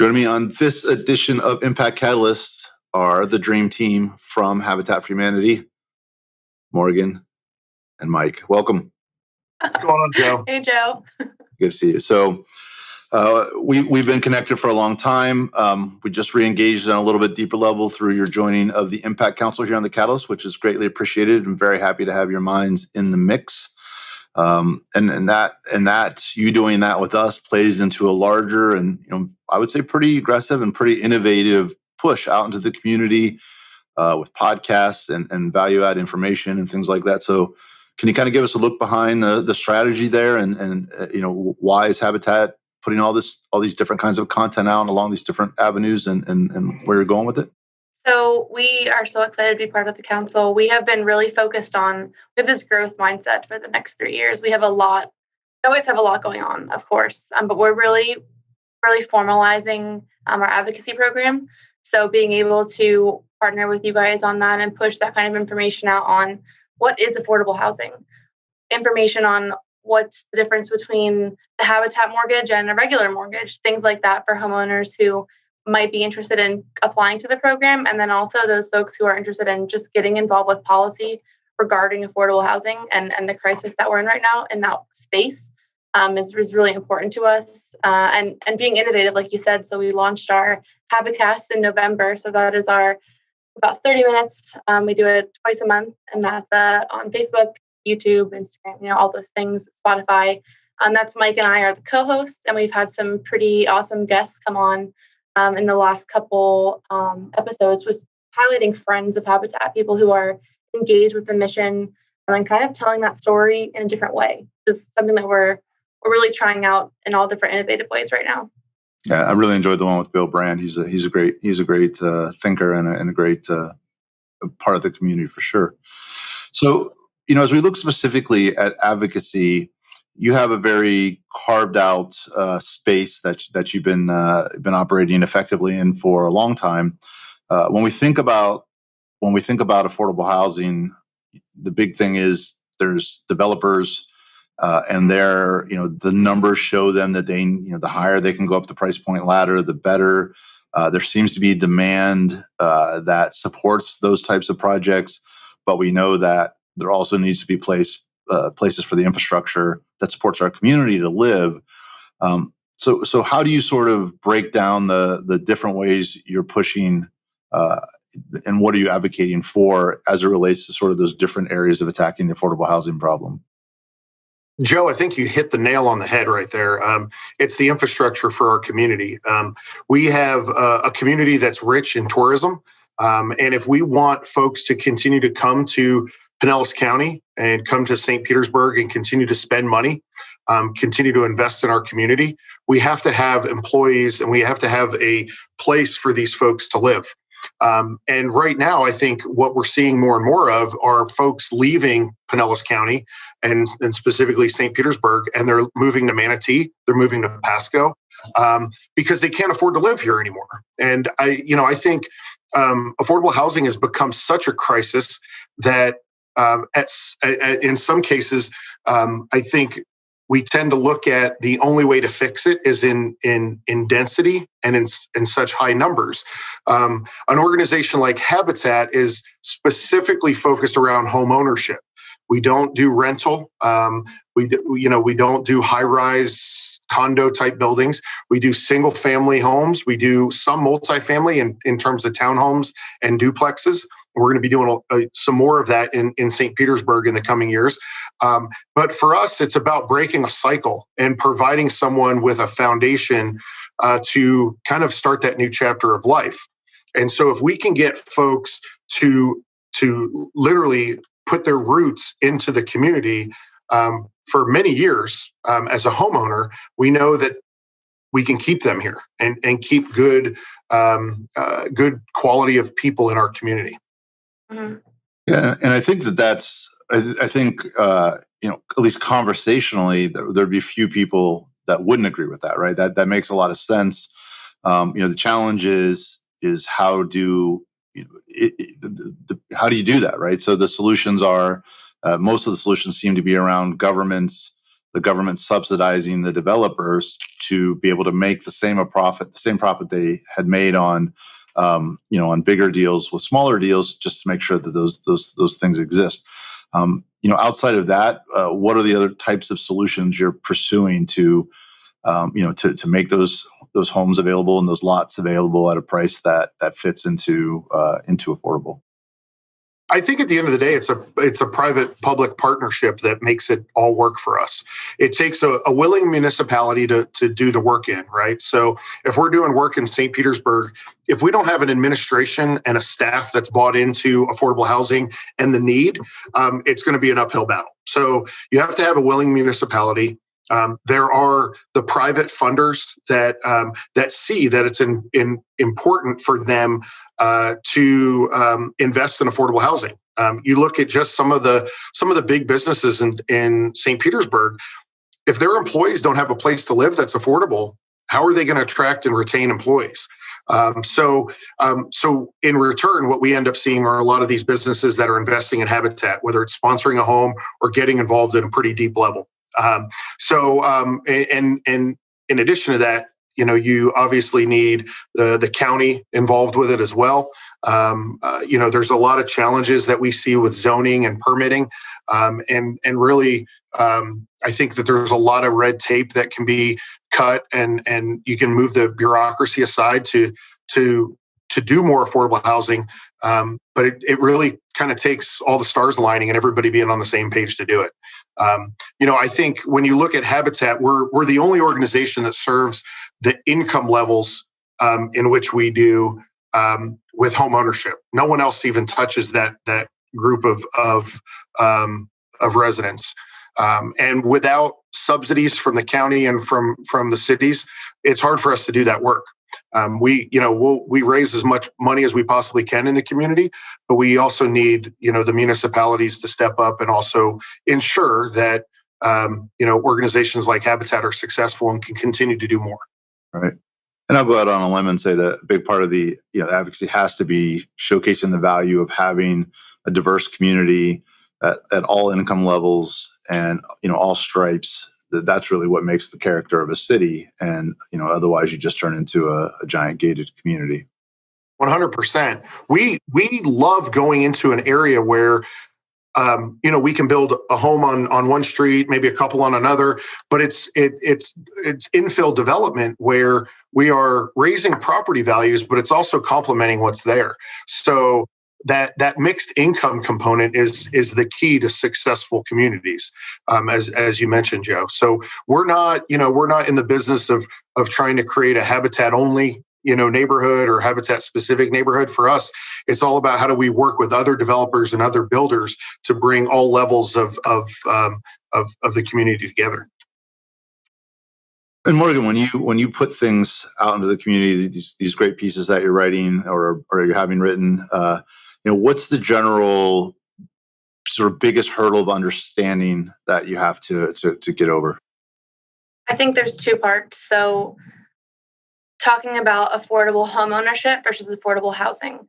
Joining me on this edition of Impact Catalyst are the dream team from Habitat for Humanity, Morgan and Mike. Welcome. What's going on, Joe? Hey, Joe. Good to see you. So we've been connected for a long time. We just re-engaged on a little bit deeper level through your joining of the Impact Council here on the Catalyst, which is greatly appreciated. I'm very happy to have your minds in the mix. And that you doing that with us plays into a larger and I would say pretty aggressive and pretty innovative push out into the community with podcasts and value add information and things like that. So can you kind of give us a look behind the strategy there and why is Habitat putting all these different kinds of content out along these different avenues and where you're going with it? So we are so excited to be part of the council. We have been really focused on, we have this growth mindset for the next 3 years. We always have a lot going on, of course, but we're really formalizing our advocacy program. So being able to partner with you guys on that and push that kind of information out on what is affordable housing, information on what's the difference between the Habitat mortgage and a regular mortgage, things like that for homeowners who might be interested in applying to the program. And then also those folks who are interested in just getting involved with policy regarding affordable housing and the crisis that we're in right now in that space is really important to us. And being innovative, like you said. So we launched our Habitcast in November. So that is our about 30 minutes. We do it twice a month, and that's on Facebook, YouTube, Instagram, all those things, Spotify. That's Mike and I are the co-hosts, and we've had some pretty awesome guests come on in the last couple episodes, was highlighting friends of Habitat, people who are engaged with the mission and kind of telling that story in a different way. Just something that we're really trying out in all different innovative ways right now. Yeah, I really enjoyed the one with Bill Brand. He's a great thinker and a great part of the community for sure. So as we look specifically at advocacy, you have a very carved out space that you've been operating effectively in for a long time. When we think about affordable housing, the big thing is there's developers, and they're the numbers show them that they the higher they can go up the price point ladder, the better. There seems to be demand that supports those types of projects, but we know that there also needs to be places for the infrastructure that supports our community to live. So how do you sort of break down the different ways you're pushing, and what are you advocating for as it relates to sort of those different areas of attacking the affordable housing problem? Joe, I think you hit the nail on the head right there. It's the infrastructure for our community. We have a community that's rich in tourism. And if we want folks to continue to come to Pinellas County and come to St. Petersburg and continue to spend money, continue to invest in our community, we have to have employees and we have to have a place for these folks to live. And right now, I think what we're seeing more and more of are folks leaving Pinellas County and specifically St. Petersburg, and they're moving to Manatee, they're moving to Pasco, because they can't afford to live here anymore. And I think affordable housing has become such a crisis that in some cases, I think we tend to look at the only way to fix it is in density and in such high numbers. An organization like Habitat is specifically focused around home ownership. We don't do rental. We don't do high-rise condo type buildings. We do single family homes. We do some multifamily in terms of townhomes and duplexes. We're going to be doing some more of that in St. Petersburg in the coming years. But for us, it's about breaking a cycle and providing someone with a foundation to kind of start that new chapter of life. And so if we can get folks to literally put their roots into the community for many years as a homeowner, we know that we can keep them here and keep good quality of people in our community. Mm-hmm. Yeah, and I think that's at least conversationally, there'd be a few people that wouldn't agree with that, right? That makes a lot of sense. The challenge is how do how do you do that, right? So the solutions are most of the solutions seem to be around governments the government subsidizing the developers to be able to make the same profit they had made on, on bigger deals with smaller deals, just to make sure that those things exist. Outside of that, what are the other types of solutions you're pursuing to make those homes available and those lots available at a price that fits into affordable? I think at the end of the day, it's a private-public partnership that makes it all work for us. It takes a willing municipality to do the work in, right? So if we're doing work in St. Petersburg, if we don't have an administration and a staff that's bought into affordable housing and the need, it's going to be an uphill battle. So you have to have a willing municipality. There are the private funders that see that it's important for them to invest in affordable housing. You look at just some of the big businesses in St. Petersburg. If their employees don't have a place to live that's affordable, how are they going to attract and retain employees? So in return, what we end up seeing are a lot of these businesses that are investing in habitat, whether it's sponsoring a home or getting involved at a pretty deep level. And in addition to that, you obviously need the county involved with it as well. There's a lot of challenges that we see with zoning and permitting, and really, I think that there's a lot of red tape that can be cut, and you can move the bureaucracy aside to do more affordable housing. But it really kind of takes all the stars aligning and everybody being on the same page to do it. I think when you look at Habitat, we're the only organization that serves the income levels in which we do with home ownership. No one else even touches that group of residents. And without subsidies from the county and from the cities, it's hard for us to do that work. We raise as much money as we possibly can in the community, but we also need, the municipalities to step up and also ensure that, organizations like Habitat are successful and can continue to do more. Right. And I'll go out on a limb and say that a big part of the advocacy has to be showcasing the value of having a diverse community at all income levels and, all stripes. That's really what makes the character of a city. And, otherwise you just turn into a giant gated community. 100%. We love going into an area where, we can build a home on one street, maybe a couple on another, but it's infill development where we are raising property values, but it's also complementing what's there. So that mixed income component is the key to successful communities, as you mentioned, Joe. So we're not in the business of trying to create a habitat only neighborhood or habitat specific neighborhood. For us, it's all about how do we work with other developers and other builders to bring all levels of the community together. And Morgan, when you put things out into the community, these great pieces that you're writing or you're having written, what's the general sort of biggest hurdle of understanding that you have to get over? I think there's two parts. So talking about affordable home ownership versus affordable housing,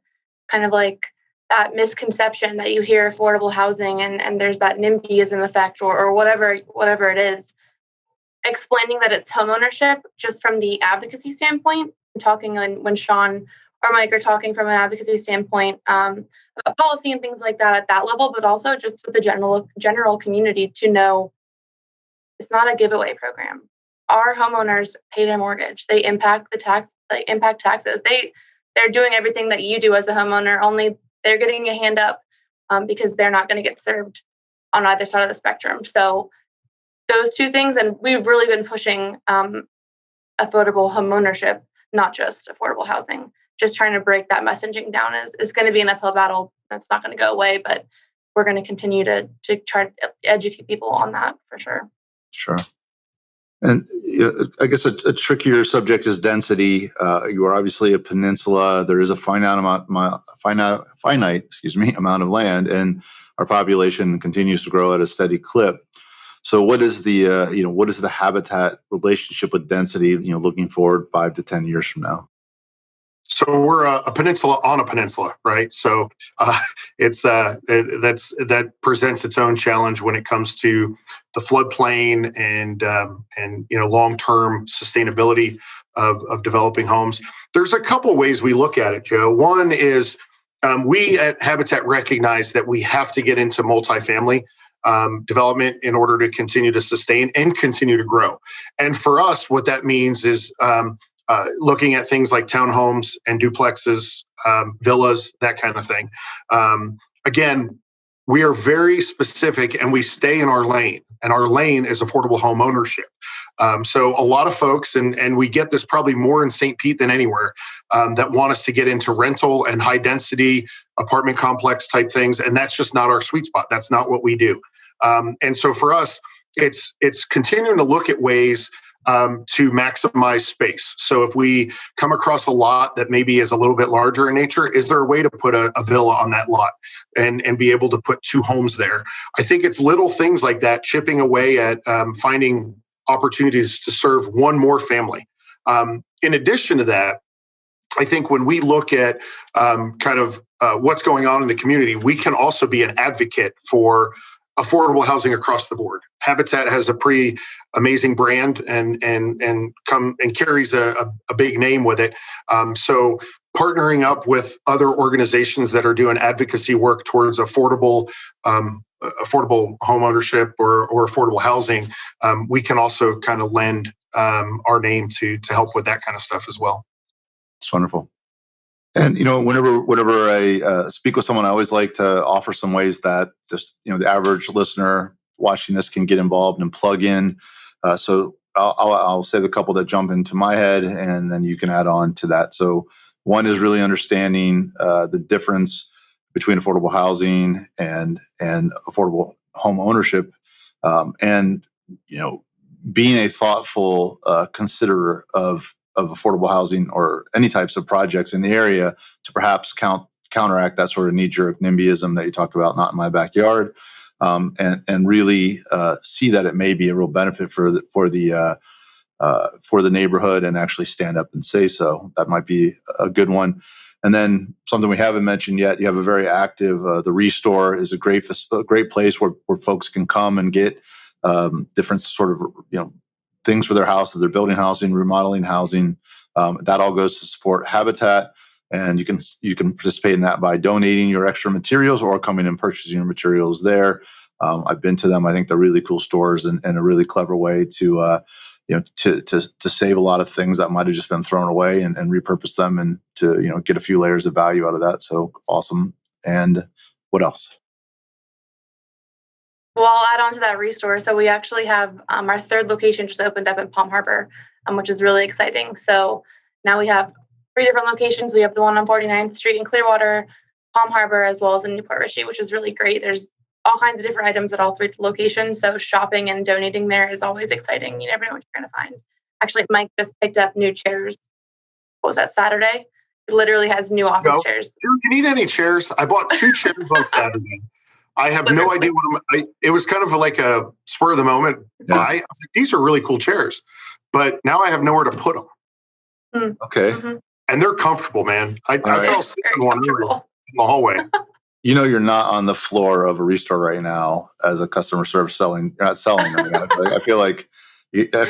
kind of like that misconception that you hear affordable housing and there's that NIMBYism effect or whatever it is. Explaining that it's home ownership just from the advocacy standpoint, talking when Sean or Mike are talking from an advocacy standpoint, about policy and things like that at that level, but also just with the general community to know it's not a giveaway program. Our homeowners pay their mortgage. They impact taxes. They're doing everything that you do as a homeowner, only they're getting a hand up because they're not going to get served on either side of the spectrum. So those two things, and we've really been pushing affordable home ownership, not just affordable housing. Just trying to break that messaging down is going to be an uphill battle. That's not going to go away, but we're going to continue to try to educate people on that for sure. Sure. And I guess a trickier subject is density. You are obviously a peninsula. There is a finite amount of land, and our population continues to grow at a steady clip. So, what is the habitat relationship with density? Looking forward 5 to 10 years from now. So we're a peninsula on a peninsula, right? So that presents its own challenge when it comes to the floodplain and long term sustainability of developing homes. There's a couple ways we look at it, Joe. One is we at Habitat recognize that we have to get into multifamily development in order to continue to sustain and continue to grow. And for us, what that means is looking at things like townhomes and duplexes, villas, that kind of thing. Again, we are very specific and we stay in our lane, and our lane is affordable home ownership. So a lot of folks, and we get this probably more in St. Pete than anywhere, that want us to get into rental and high density apartment complex type things. And that's just not our sweet spot. That's not what we do. And so for us, it's continuing to look at ways to maximize space. So if we come across a lot that maybe is a little bit larger in nature, is there a way to put a villa on that lot and be able to put 2 homes there? I think it's little things like that, chipping away at finding opportunities to serve one more family. In addition to that, I think when we look at what's going on in the community, we can also be an advocate for affordable housing across the board. Habitat has a pretty amazing brand and carries a big name with it. So partnering up with other organizations that are doing advocacy work towards affordable home ownership or affordable housing, we can also kind of lend our name to help with that kind of stuff as well. It's wonderful. And whenever I speak with someone, I always like to offer some ways that just the average listener watching this can get involved and plug in. So I'll say the couple that jump into my head, and then you can add on to that. So one is really understanding the difference between affordable housing and affordable home ownership, and being a thoughtful considerer of affordable housing or any types of projects in the area to perhaps counteract that sort of knee-jerk NIMBYism that you talked about, not in my backyard, and really see that it may be a real benefit for the neighborhood and actually stand up and say so. That might be a good one. And then something we haven't mentioned yet, you have a very active, the Restore is a great place where folks can come and get different sort of, things for their house, if they're building housing, remodeling housing. That all goes to support Habitat. And you can participate in that by donating your extra materials or coming and purchasing your materials there. I've been to them. I think they're really cool stores and a really clever way to save a lot of things that might have just been thrown away and repurpose them and to get a few layers of value out of that. So awesome. And what else? Well, I'll add on to that Restore. So we actually have our 3rd location just opened up in Palm Harbor, which is really exciting. So now we have 3 different locations. We have the one on 49th Street in Clearwater, Palm Harbor, as well as in Newport Richey, which is really great. There's all kinds of different items at all 3 locations. So shopping and donating there is always exciting. You never know what you're going to find. Actually, Mike just picked up new chairs. What was that, Saturday? It literally has new office chairs. Do you need any chairs? I bought 2 chairs on Saturday. I have no idea it was kind of like a spur of the moment buy. I was like, these are really cool chairs, but now I have nowhere to put them. Okay. Mm-hmm. And they're comfortable, man. I fell asleep in one in the hallway. You're not on the floor of a Restore right now as a customer service selling. You're not selling right now. I feel like you have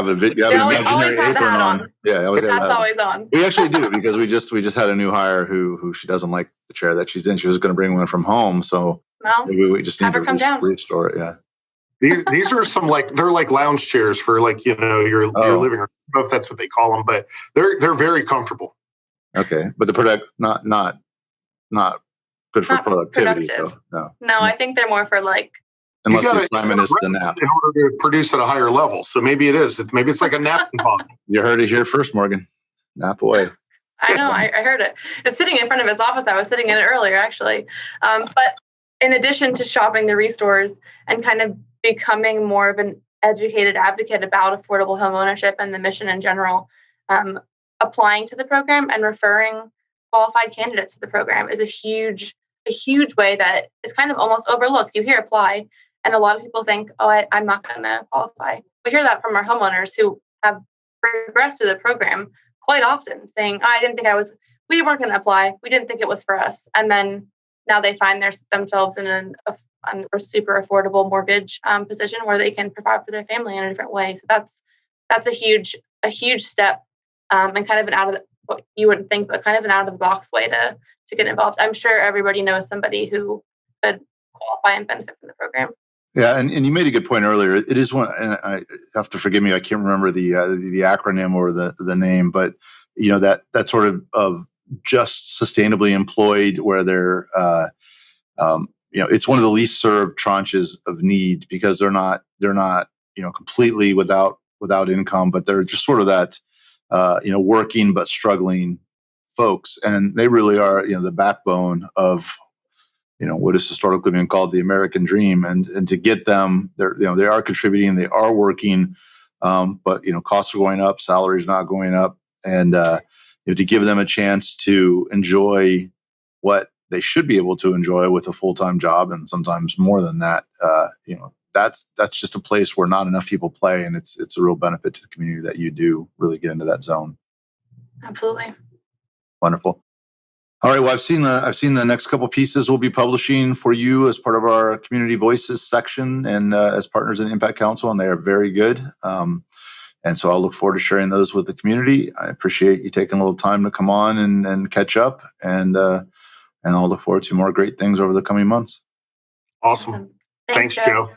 an imaginary apron on. Yeah, that's always on. We actually do because we just had a new hire who she doesn't like the chair that she's in. She was going to bring one from home, so maybe we just need to restore it. Yeah. These are some they're like lounge chairs for your living room. I don't know if that's what they call them, but they're very comfortable. Okay, but the product not good for productivity. No, I think they're more for unless the assignment is the nap in order to produce at a higher level. So maybe it is. Maybe it's like a nap pod. You heard it here first, Morgan. Nap away. I know. I heard it. It's sitting in front of his office. I was sitting in it earlier, actually. But in addition to shopping the Restores and kind of becoming more of an educated advocate about affordable home ownership and the mission in general, applying to the program and referring qualified candidates to the program is a huge way that is kind of almost overlooked. You hear apply, and a lot of people think, I'm not going to qualify. We hear that from our homeowners who have progressed through the program quite often saying, I didn't think we weren't going to apply. We didn't think it was for us. And then now they find themselves in a super affordable mortgage position where they can provide for their family in a different way. So that's a huge step, and kind of what you wouldn't think, but kind of an out of the box way to get involved. I'm sure everybody knows somebody who could qualify and benefit from the program. Yeah, and you made a good point earlier. It is one, and I have to forgive me, I can't remember the acronym or the name, but that sort of just sustainably employed, where they're it's one of the least served tranches of need, because they're not completely without income, but they're just sort of that working but struggling folks, and they really are the backbone of what has historically been called the American dream, and to get them, they are contributing, they are working, but costs are going up, salaries not going up, and to give them a chance to enjoy what they should be able to enjoy with a full-time job, and sometimes more than that, that's just a place where not enough people play, and it's a real benefit to the community that you do really get into that zone. Absolutely. Wonderful. All right. Well, I've seen the next couple pieces we'll be publishing for you as part of our Community Voices section, and as partners in the Impact Council, and they are very good. And so I'll look forward to sharing those with the community. I appreciate you taking a little time to come on and catch up, and I'll look forward to more great things over the coming months. Awesome. Thanks, Joe.